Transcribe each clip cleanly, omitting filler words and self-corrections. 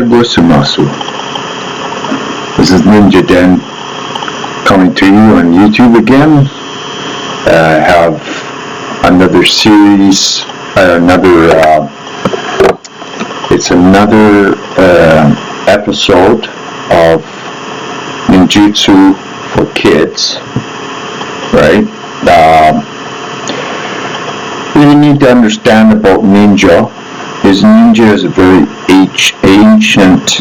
Goshimasu. This is Ninja Den coming to you on YouTube again. I have another series, it's another episode of Ninjutsu for kids, right? What you need to understand about ninja is a very ancient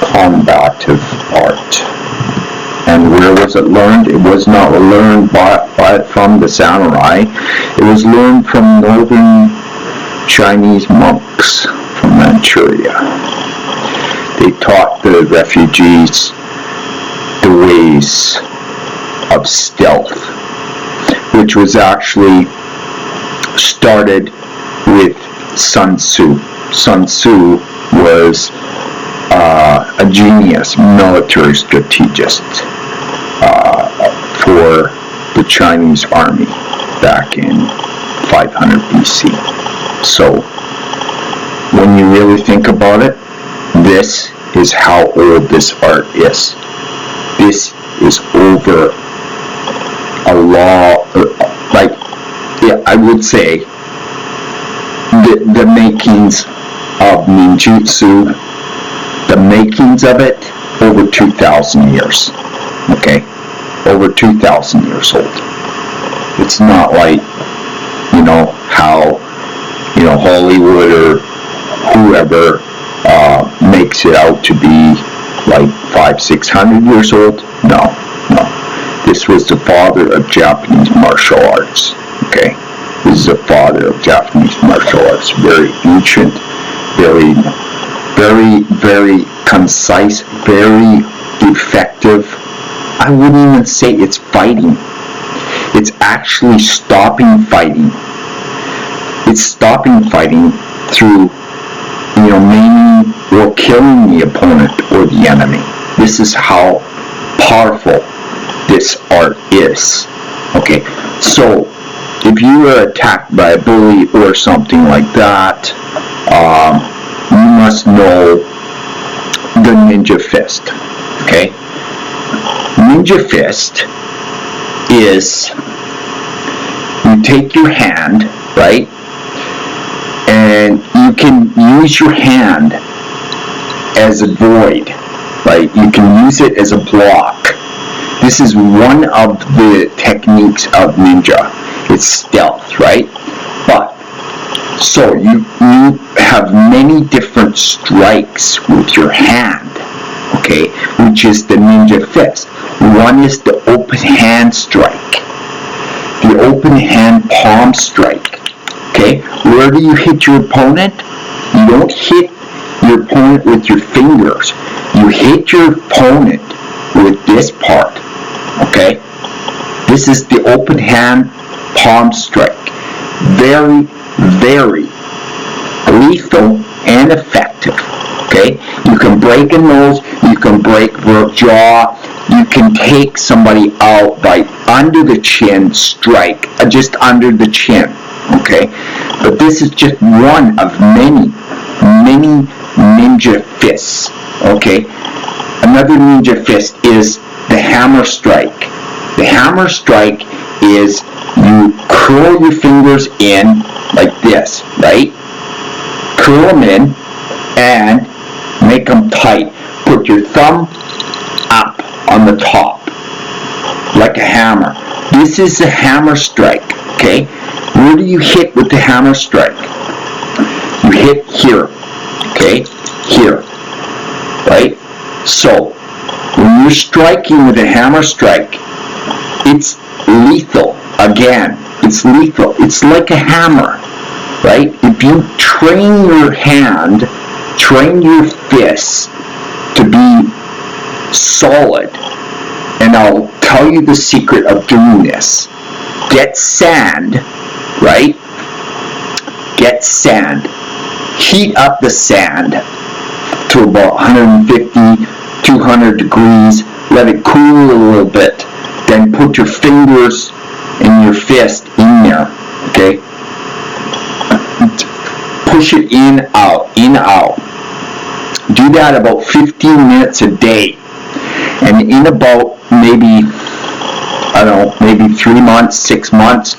combative art. And where was it learned? It was not learned from the samurai. It was learned from northern Chinese monks from Manchuria. They taught the refugees the ways of stealth, which was actually started with Sun Tzu. Sun Tzu was a genius military strategist for the Chinese army back in 500 BC. So when you really think about it, this is how old this art is. This is over a law, I would say the makings of ninjutsu, the makings of it, over 2,000 years. Okay? Over 2,000 years old. It's not like, how, Hollywood or whoever makes it out to be like 500-600 years old. No. This was the father of Japanese martial arts. Okay? This is the father of Japanese martial arts. Very ancient, very, very concise, very effective. I wouldn't even say it's fighting. It's actually stopping fighting. It's stopping fighting through, maiming or killing the opponent or the enemy. This is how powerful this art is. Okay, so if you were attacked by a bully or something like that, you must know the Ninja Fist. Okay? Ninja Fist is, you take your hand, right? And you can use your hand as a void, right? You can use it as a block. This is one of the techniques of ninja. It's stealth, right? But so you have many different strikes with your hand, okay, which is the Ninja Fist. One is the open hand strike, the open hand palm strike. Okay, where do you hit your opponent? You don't hit your opponent with your fingers. You hit your opponent with this part. Okay, this is the open hand palm strike. Very, very lethal and effective. Okay, you can break a nose, you can break the jaw, you can take somebody out by under the chin strike, just under the chin. Okay, but this is just one of many ninja fists. Okay, another ninja fist is the hammer strike. The hammer strike is you curl your fingers in like this, right? Curl them in and make them tight. Put your thumb up on the top like a hammer. This is a hammer strike, okay? Where do you hit with the hammer strike? You hit here, okay? Here, right? So, when you're striking with a hammer strike, it's lethal. Again, it's lethal. It's like a hammer, right? If you train your hand, train your fists to be solid, and I'll tell you the secret of doing this. Get sand, right? Get sand. Heat up the sand to about 150, 200 degrees. Let it cool a little bit. Then put your fingers and your fist in there, okay? Push it in, out. Do Do that about 15 minutes a day. And in about maybe 3 months, 6 months,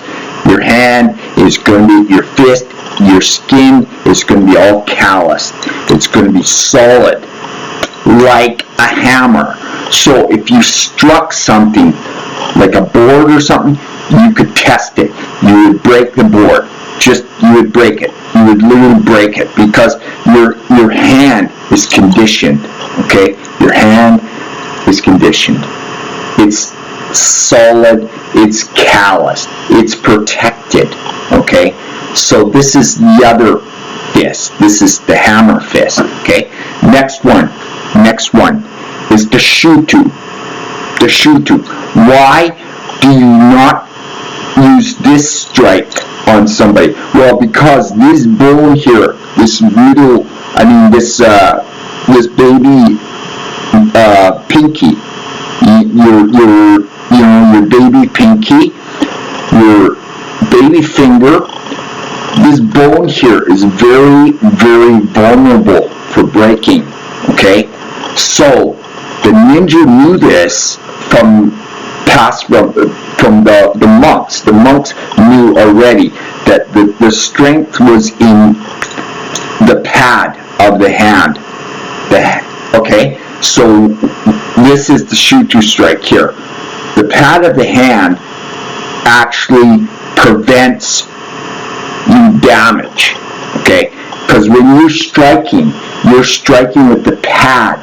your hand is going to be, your fist, your skin is going to be all calloused. It's going to be solid, like a hammer. So if you struck something, like a board or something, you could test it. You would break the board. You would break it. You would literally break it because your hand is conditioned. Okay? Your hand is conditioned. It's solid. It's calloused. It's protected. Okay? So this is the other fist. This is the hammer fist. Okay? Next one is the shuto. The shuto. Why do you not use this strike on somebody? Well, because this bone here, this baby pinky, your baby pinky, your baby finger, this bone here is very, very vulnerable for breaking. Okay, so the ninja knew this from the monks. The monks knew already that the strength was in the pad of the hand. Okay, so this is the shuto strike here. The pad of the hand actually prevents you damage. Okay, because when you're striking with the pad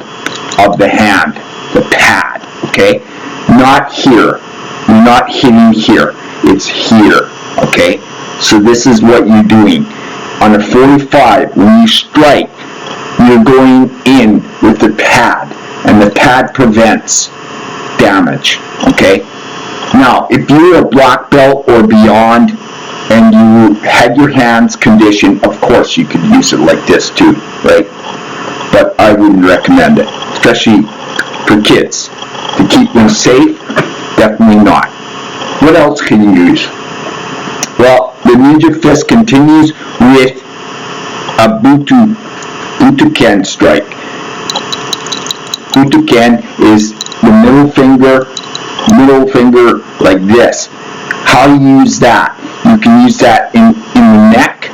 of the hand. The pad. Okay, not here. You're not hitting here. It's here. Okay, so this is what you're doing. On a 45, when you strike, you're going in with the pad, and the pad prevents damage. Okay, now if you're a black belt or beyond and you had your hands conditioned, of course you could use it like this too, right? But I wouldn't recommend it, especially for kids. To keep them safe, definitely not. What else can you use? Well, the ninja fist continues with a butoken strike. Butoken is the middle finger like this. How do you use that? You can use that in the neck,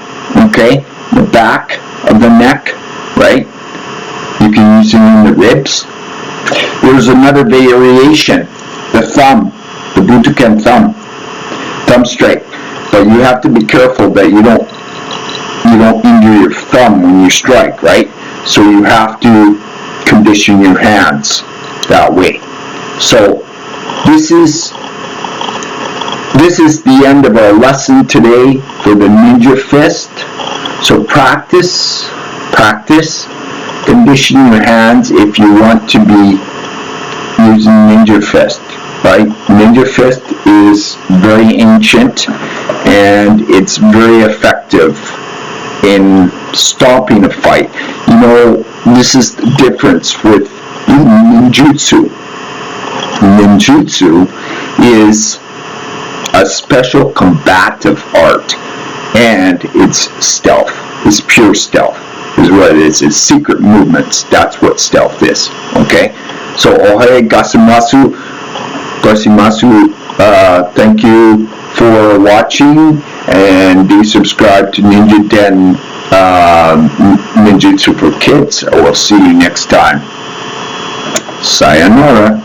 okay? The back of the neck, right? You can use it in the ribs. There's another variation, the thumb, the butoken thumb strike. But you have to be careful that you don't injure your thumb when you strike, right? So you have to condition your hands that way. So this is the end of our lesson today for the ninja fist. So practice conditioning your hands if you want to be using ninja fist, right? Ninja fist is very ancient and it's very effective in stopping a fight. You know, this is the difference with ninjutsu. Ninjutsu is a special combative art, and it's stealth. It's pure stealth is what it is. It's secret movements. That's what stealth is. Okay? So, ohae gasimasu. Thank you for watching, and do subscribe to Ninja Den Ninjutsu for Kids. I will see you next time. Sayonara.